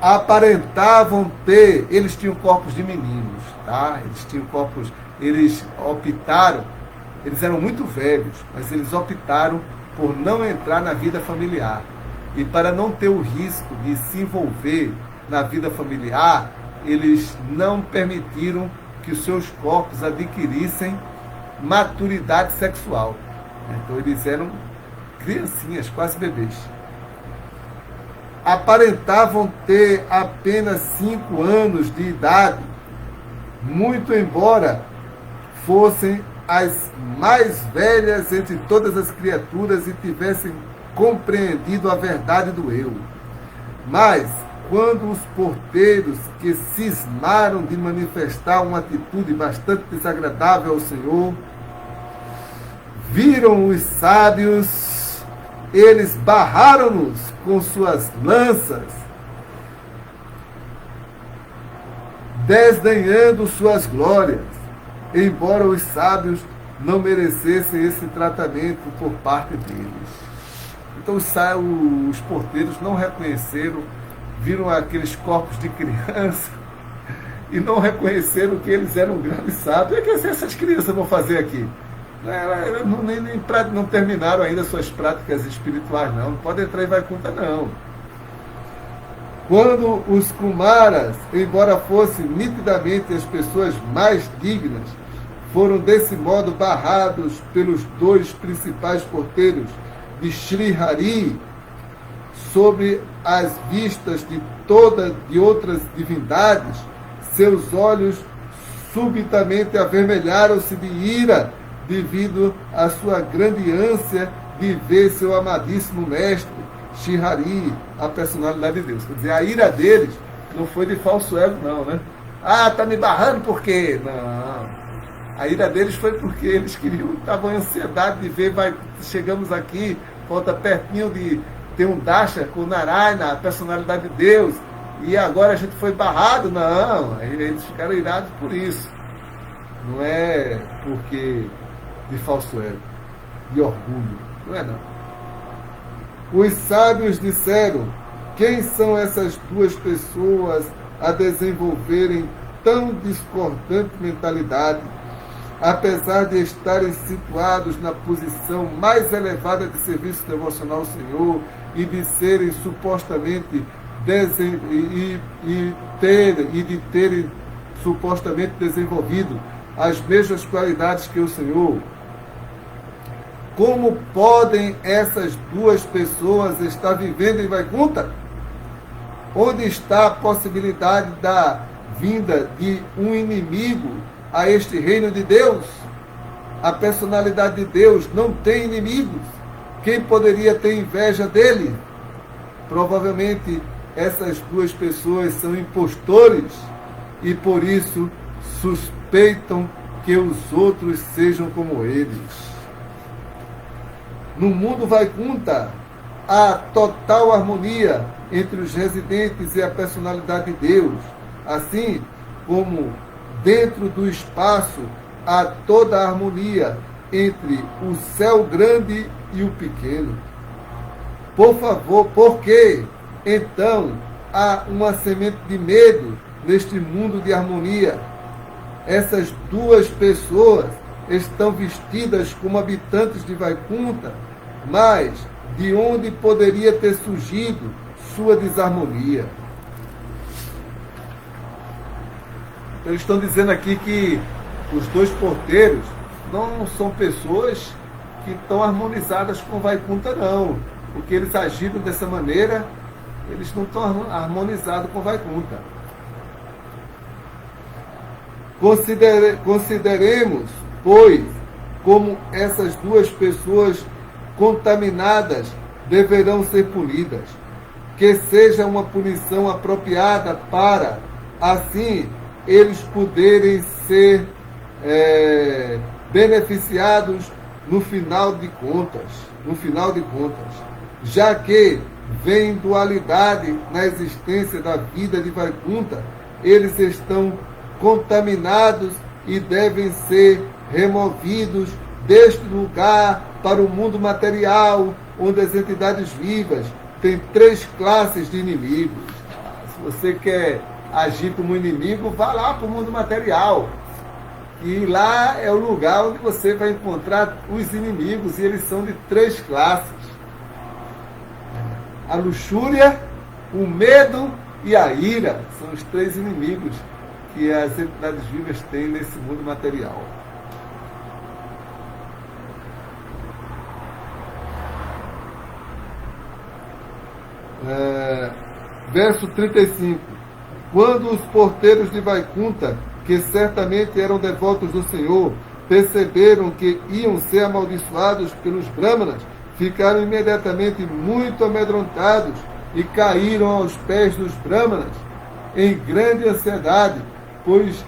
Aparentavam ter, eles tinham corpos de meninos, tá? Eles optaram, eles eram muito velhos, mas eles optaram por não entrar na vida familiar. E para não ter o risco de se envolver na vida familiar, eles não permitiram que os seus corpos adquirissem maturidade sexual. Então eles eram criancinhas, quase bebês. Aparentavam ter apenas 5 anos de idade, muito embora fossem as mais velhas entre todas as criaturas e tivessem compreendido a verdade do eu. Mas, quando os porteiros, que cismaram de manifestar uma atitude bastante desagradável ao Senhor, viram os sábios, eles barraram-nos com suas lanças, desdenhando suas glórias, embora os sábios não merecessem esse tratamento por parte deles. Então os porteiros não reconheceram, viram aqueles corpos de criança e não reconheceram que eles eram grandes sábios. O que essas crianças vão fazer aqui? Não terminaram ainda suas práticas espirituais, não. Não pode entrar em Vaikuntha, não. Quando os Kumaras, embora fossem nitidamente as pessoas mais dignas, foram desse modo barrados pelos 2 principais porteiros de Sri Hari, sobre as vistas de outras divindades, seus olhos subitamente avermelharam-se de ira, devido à sua grande ânsia de ver seu amadíssimo mestre, Sri Hari, a personalidade de Deus. Quer dizer, a ira deles não foi de falso ego, não, né? Ah, tá me barrando por quê? Não. A ira deles foi porque eles estavam em ansiedade de ver, chegamos aqui, falta pertinho de ter um Dasha com Narayana, a personalidade de Deus, e agora a gente foi barrado. Não, eles ficaram irados por isso. Não é porque de falso ego, de orgulho, não é não. Os sábios disseram: quem são essas 2 pessoas a desenvolverem tão discordante mentalidade, apesar de estarem situados na posição mais elevada de serviço devocional ao Senhor e de serem supostamente terem supostamente desenvolvido as mesmas qualidades que o Senhor? Como podem essas 2 pessoas estar vivendo em Vaikuntha? Onde está a possibilidade da vinda de um inimigo a este reino de Deus? A personalidade de Deus não tem inimigos. Quem poderia ter inveja dele? Provavelmente essas 2 pessoas são impostores e por isso suspeitam que os outros sejam como eles. No mundo Vaikuntha, há total harmonia entre os residentes e a personalidade de Deus, assim como dentro do espaço há toda a harmonia entre o céu grande e o pequeno. Por favor, por que então há uma semente de medo neste mundo de harmonia? Essas duas pessoas estão vestidas como habitantes de Vaikunta, mas de onde poderia ter surgido sua desarmonia? Eles estão dizendo aqui que os dois porteiros não são pessoas que estão harmonizadas com Vaikunta, não. Porque eles agiram dessa maneira, eles não estão harmonizados com Vaikunta. Consideremos, pois, como essas duas pessoas contaminadas deverão ser punidas, que seja uma punição apropriada para, assim, eles poderem ser beneficiados no final de contas, já que vem dualidade na existência da vida de Vaikunta, eles estão contaminados e devem ser removidos deste lugar para o mundo material, onde as entidades vivas têm 3 classes de inimigos. Se você quer agir como inimigo, vá lá para o mundo material. E lá é o lugar onde você vai encontrar os inimigos, e eles são de 3 classes. A luxúria, o medo e a ira são os 3 inimigos que as entidades vivas têm nesse mundo material. Verso 35. Quando os porteiros de Vaikunta, que certamente eram devotos do Senhor, perceberam que iam ser amaldiçoados pelos Brahmanas, ficaram imediatamente muito amedrontados e caíram aos pés dos Brahmanas em grande ansiedade, pois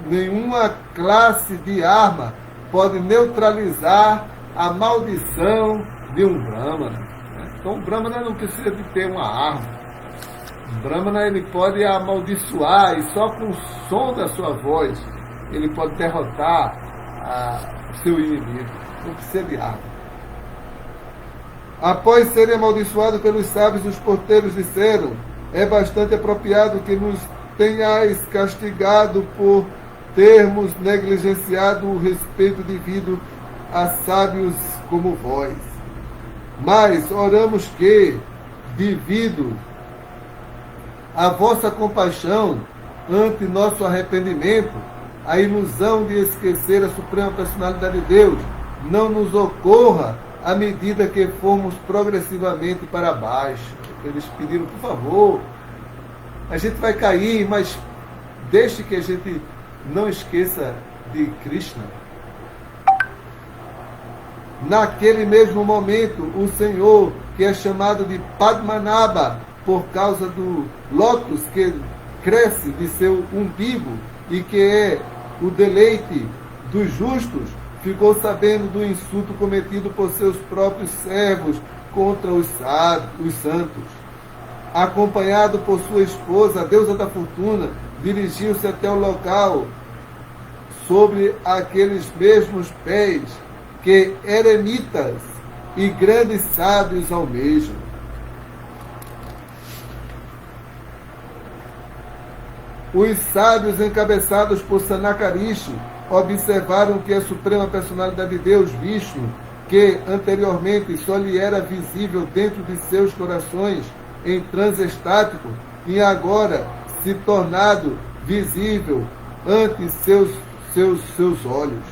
nenhuma classe de arma pode neutralizar a maldição de um Brahmana. Então o Brahmana não precisa de ter uma arma. O Brahmana ele pode amaldiçoar, e só com o som da sua voz ele pode derrotar o seu inimigo. Não precisa de arma. Após serem amaldiçoados pelos sábios, os porteiros disseram: é bastante apropriado que nos tenhais castigado por termos negligenciado o respeito devido a sábios como vós. Mas oramos que, devido à vossa compaixão ante nosso arrependimento, a ilusão de esquecer a suprema personalidade de Deus não nos ocorra à medida que formos progressivamente para baixo. Eles pediram, por favor, a gente vai cair, mas deixe que a gente não esqueça de Krishna. Naquele mesmo momento, o Senhor, que é chamado de Padmanabha, por causa do lótus que cresce de seu umbigo e que é o deleite dos justos, ficou sabendo do insulto cometido por seus próprios servos contra os santos. Acompanhado por sua esposa, a deusa da fortuna, dirigiu-se até o local sobre aqueles mesmos pés que eremitas e grandes sábios almejam. Os sábios encabeçados por Sanakarishi observaram que a suprema personalidade de Deus, Vishnu, que anteriormente só lhe era visível dentro de seus corações em transe estático, e agora se tornado visível ante seus olhos.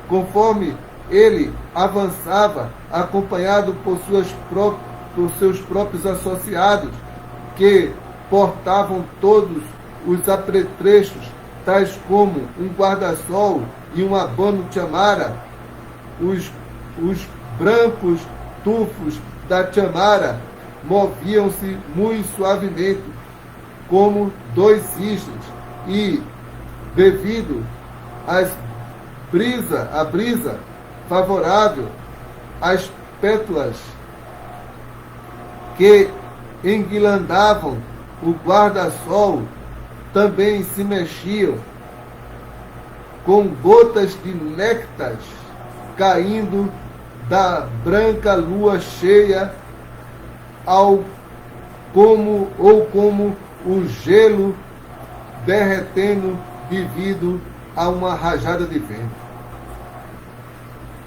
Conforme ele avançava, acompanhado por seus próprios associados, que portavam todos os apetrechos, tais como um guarda-sol e um abano chamara, os brancos tufos da chamara moviam-se muito suavemente, como 2 cisnes, e, devido à brisa favorável, as pétalas que enguirlandavam o guarda-sol também se mexiam, com gotas de néctar caindo da branca lua cheia, como o gelo derretendo devido a uma rajada de vento.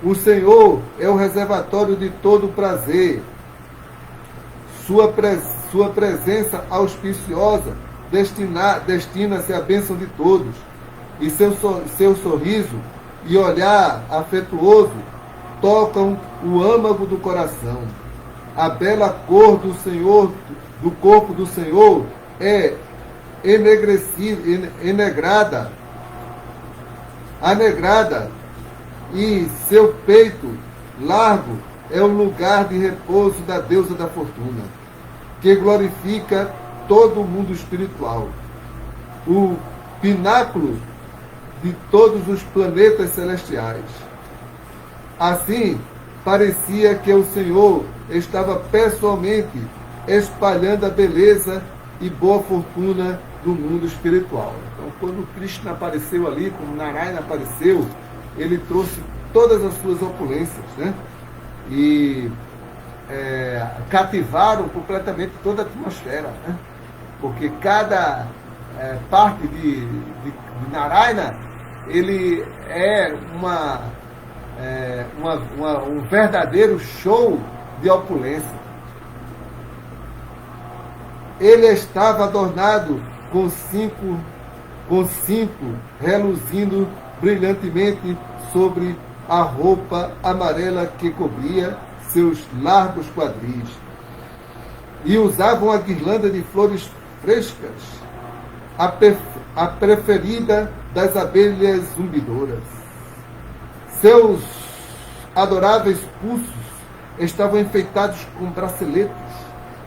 O Senhor é o reservatório de todo prazer. Sua presença auspiciosa destina-se à bênção de todos. E seu sorriso e olhar afetuoso tocam o âmago do coração. A bela cor do Senhor, do corpo do Senhor, é anegrada, e seu peito largo é o lugar de repouso da deusa da fortuna, que glorifica todo o mundo espiritual. O pináculo de todos os planetas celestiais. Assim, parecia que o Senhor estava pessoalmente espalhando a beleza e boa fortuna do mundo espiritual. Então, quando Krishna apareceu ali, como Narayana apareceu, ele trouxe todas as suas opulências, né? E cativaram completamente toda a atmosfera, né? Porque cada parte de Narayana, ele é um verdadeiro show de opulência. Ele estava adornado com cinco reluzindo brilhantemente sobre a roupa amarela que cobria seus largos quadris. E usavam a guirlanda de flores frescas, a preferida das abelhas zumbidoras. Seus adoráveis pulsos estavam enfeitados com braceletes,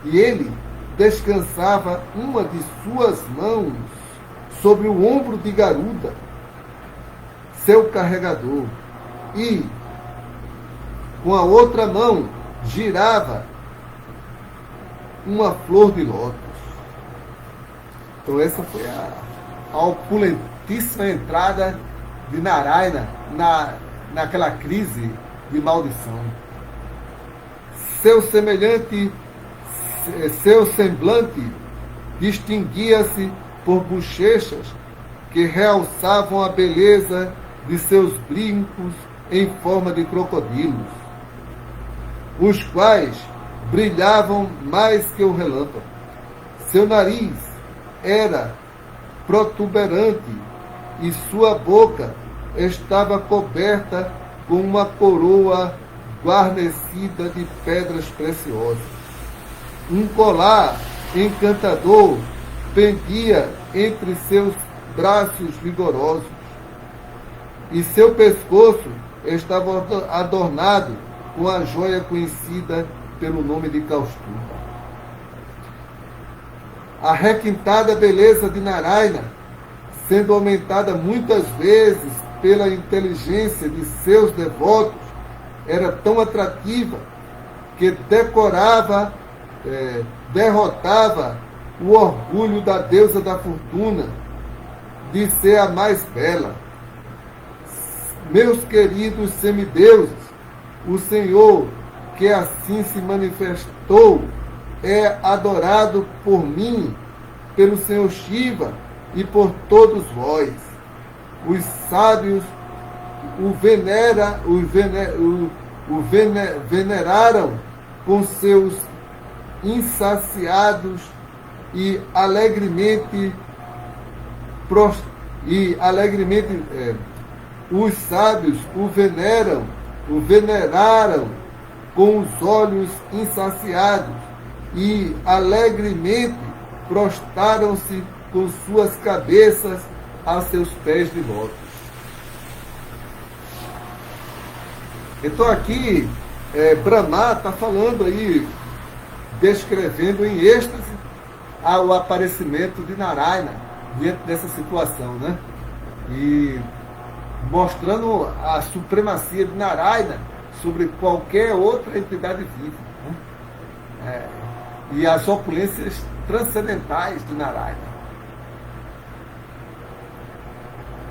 e ele descansava uma de suas mãos sobre o ombro de Garuda, seu carregador, e com a outra mão girava uma flor de lótus. Então essa foi a opulentíssima entrada de Narayana naquela crise de maldição. Seu semblante distinguia-se por bochechas que realçavam a beleza de seus brincos em forma de crocodilos, os quais brilhavam mais que o relâmpago. Seu nariz era protuberante e sua boca estava coberta com uma coroa guarnecida de pedras preciosas. Um colar encantador pendia entre seus braços vigorosos, e seu pescoço estava adornado com a joia conhecida pelo nome de Kaustubha. A requintada beleza de Narayana, sendo aumentada muitas vezes pela inteligência de seus devotos, era tão atrativa que derrotava o orgulho da deusa da fortuna de ser a mais bela. Meus queridos semideuses, o Senhor que assim se manifestou é adorado por mim, pelo Senhor Shiva e por todos vós. Os sábios veneraram com seus insaciados e alegremente os sábios o veneraram com os olhos insaciados e alegremente prostraram-se com suas cabeças a seus pés de lótus. Então aqui Brahma está falando aí, descrevendo em êxtase o aparecimento de Narayana dentro dessa situação, né? E mostrando a supremacia de Narayana sobre qualquer outra entidade viva, né? e as opulências transcendentais de Narayana.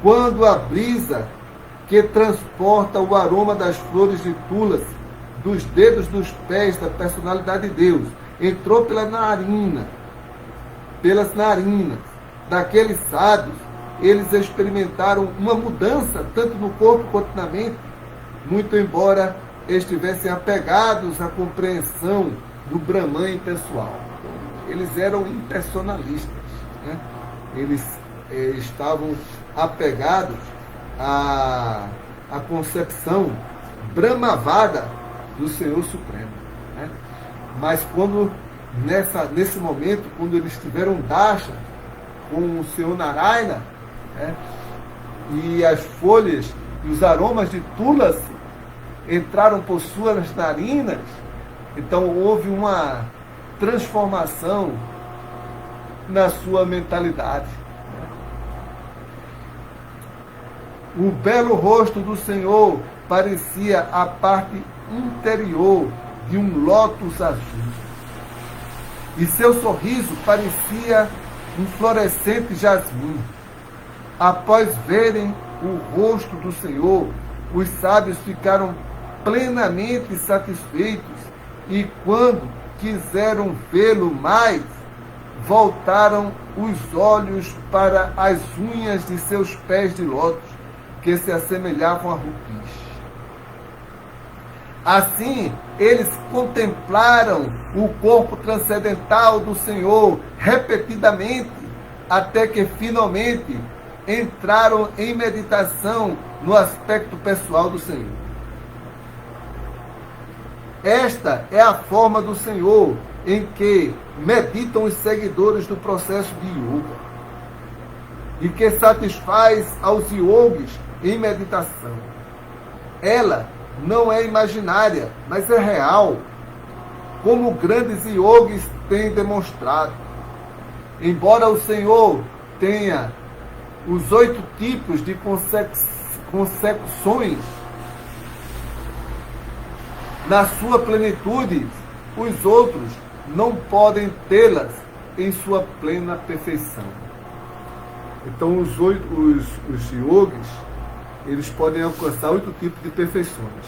Quando a brisa que transporta o aroma das flores de Tulasi dos dedos dos pés da personalidade de Deus entrou pelas narinas daqueles sábios, eles experimentaram uma mudança tanto no corpo quanto na mente, muito embora estivessem apegados à compreensão do Brahman impessoal. Eles eram impersonalistas, né? Eles estavam apegados à concepção Brahmavada do Senhor Supremo, né? Mas nesse momento, quando eles tiveram darshan com o Senhor Narayana, né, e as folhas e os aromas de Tulasi entraram por suas narinas, então houve uma transformação na sua mentalidade. O belo rosto do Senhor parecia a parte interior de um lótus azul. E seu sorriso parecia um florescente jasmim. Após verem o rosto do Senhor, os sábios ficaram plenamente satisfeitos e, quando quiseram vê-lo mais, voltaram os olhos para as unhas de seus pés de lótus, que se assemelhavam a rubis. Assim, eles contemplaram o corpo transcendental do Senhor repetidamente, até que finalmente entraram em meditação no aspecto pessoal do Senhor. Esta é a forma do Senhor em que meditam os seguidores do processo de yoga e que satisfaz aos yogis em meditação. Ela não é imaginária, mas é real, como grandes yogis têm demonstrado. Embora o Senhor tenha os 8 tipos de consecuções na sua plenitude, os outros não podem tê-las em sua plena perfeição. Então os yogis, eles podem alcançar 8 tipos de perfeições,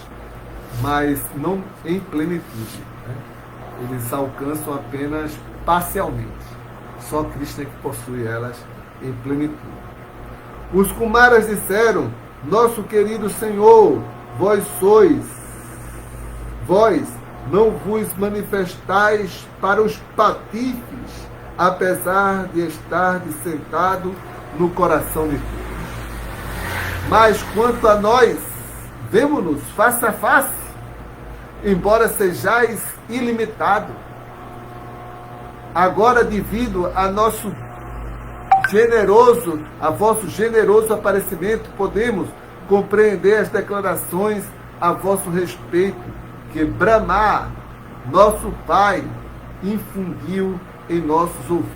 mas não em plenitude, né? Eles alcançam apenas parcialmente. Só Krishna que possui elas em plenitude. Os Kumaras disseram: nosso querido Senhor, vós não vos manifestais para os patifes, apesar de estar sentado no coração de Deus. Mas quanto a nós, vemo-nos face a face, embora sejais ilimitado. Agora, devido a vosso generoso aparecimento, podemos compreender as declarações a vosso respeito que Brahma, nosso Pai, infundiu em nossos ouvidos.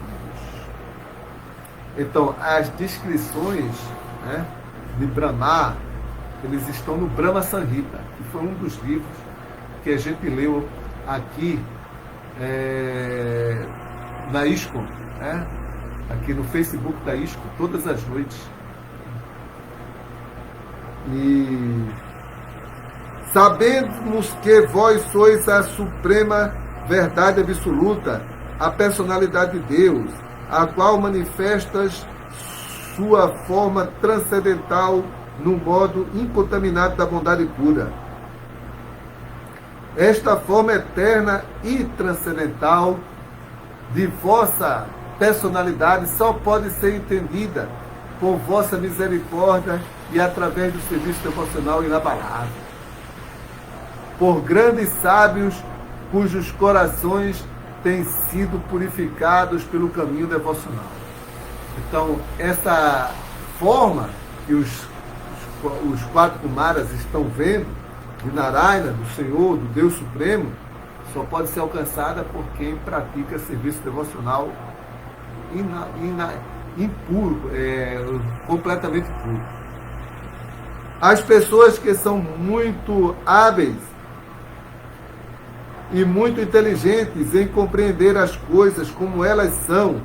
Então, as descrições, né, de Brahma, eles estão no Brahma Samhita, que foi um dos livros que a gente leu aqui na ISKCON, né? Aqui no Facebook da ISKCON, todas as noites. E sabemos que vós sois a suprema verdade absoluta, a personalidade de Deus, a qual manifestas sua forma transcendental no modo incontaminado da bondade pura. Esta forma eterna e transcendental de vossa personalidade só pode ser entendida por vossa misericórdia e através do serviço devocional inabalável, por grandes sábios cujos corações têm sido purificados pelo caminho devocional. Então, essa forma que os 4 Kumaras estão vendo, de Narayana, do Senhor, do Deus Supremo, só pode ser alcançada por quem pratica serviço devocional impuro, completamente puro. As pessoas que são muito hábeis e muito inteligentes em compreender as coisas como elas são,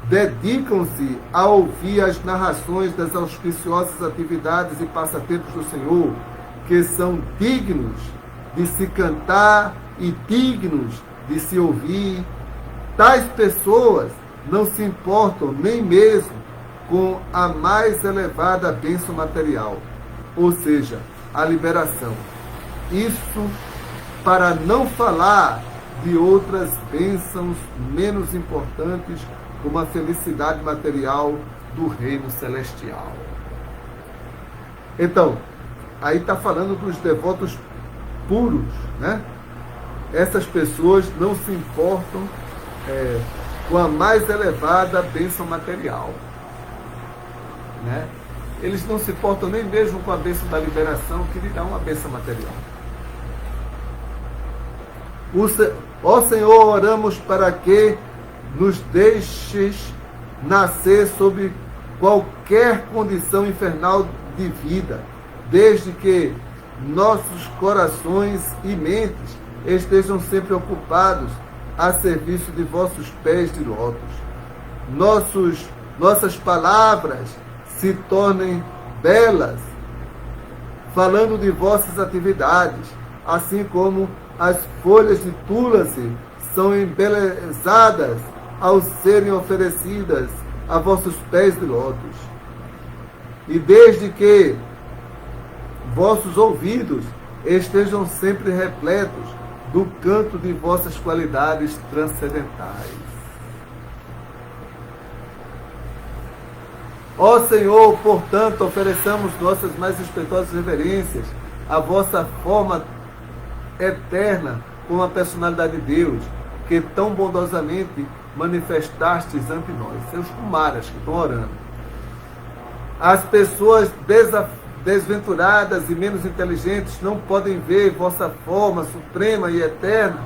dedicam-se a ouvir as narrações das auspiciosas atividades e passatempos do Senhor, que são dignos de se cantar e dignos de se ouvir. Tais pessoas não se importam nem mesmo com a mais elevada bênção material, ou seja, a liberação. Isso para não falar de outras bênçãos menos importantes, como a felicidade material do reino celestial. Então, aí está falando dos devotos puros, né? Essas pessoas não se importam com a mais elevada bênção material, né? Eles não se importam nem mesmo com a bênção da liberação, que lhe dá uma bênção material. Ó Senhor, oramos para que nos deixes nascer sob qualquer condição infernal de vida, desde que nossos corações e mentes estejam sempre ocupados a serviço de vossos pés de lótus. Nossas palavras se tornem belas, falando de vossas atividades, assim como as folhas de túlace são embelezadas ao serem oferecidas a vossos pés de lótus. E desde que vossos ouvidos estejam sempre repletos do canto de vossas qualidades transcendentais. Ó Senhor, portanto, ofereçamos nossas mais respeitosas reverências à vossa forma eterna com a personalidade de Deus, que tão bondosamente manifestastes ante nós. Seus Kumaras que estão orando. As pessoas desventuradas e menos inteligentes não podem ver vossa forma suprema e eterna,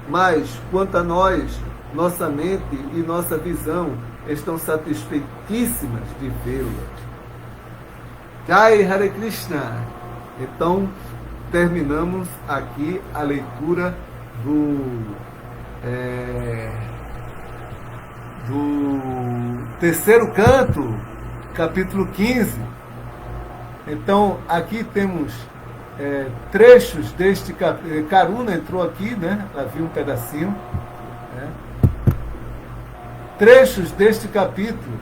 mas quanto a nós, nossa mente e nossa visão estão satisfeitíssimas de vê-la. Jai Hare Krishna. Então, terminamos aqui a leitura do terceiro canto, capítulo 15. Então, aqui temos trechos deste capítulo. Karuna entrou aqui, né? Ela viu um pedacinho. Né? Trechos deste capítulo.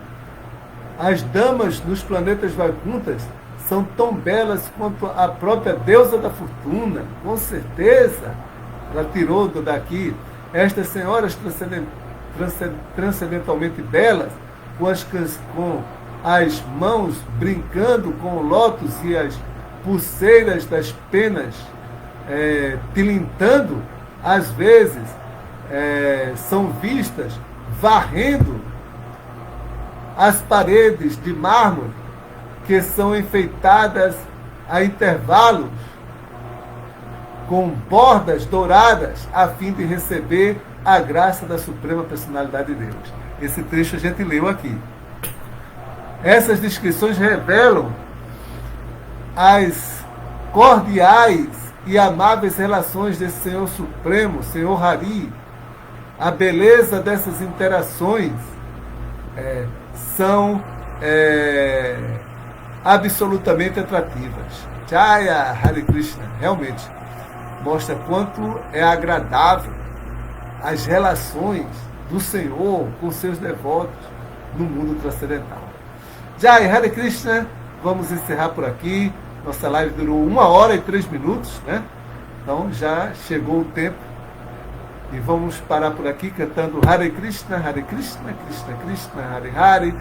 As damas nos planetas Vaikunthas são tão belas quanto a própria deusa da fortuna. Com certeza, ela tirou daqui estas senhoras transcendentalmente belas, com as mãos brincando com o lótus e as pulseiras das penas tilintando, às vezes são vistas varrendo as paredes de mármore que são enfeitadas a intervalos com bordas douradas a fim de receber a graça da Suprema Personalidade de Deus. Esse trecho a gente leu aqui. Essas descrições revelam as cordiais e amáveis relações desse Senhor Supremo, Senhor Hari. A beleza dessas interações são absolutamente atrativas. Jaya Hare Krishna. Realmente mostra quanto é agradável as relações do Senhor com seus devotos no mundo transcendental. Jai Hare Krishna. Vamos encerrar por aqui. Nossa live durou 1 hora e 3 minutos, né? Então já chegou o tempo. E vamos parar por aqui cantando Hare Krishna, Krishna Krishna, Hare Hare,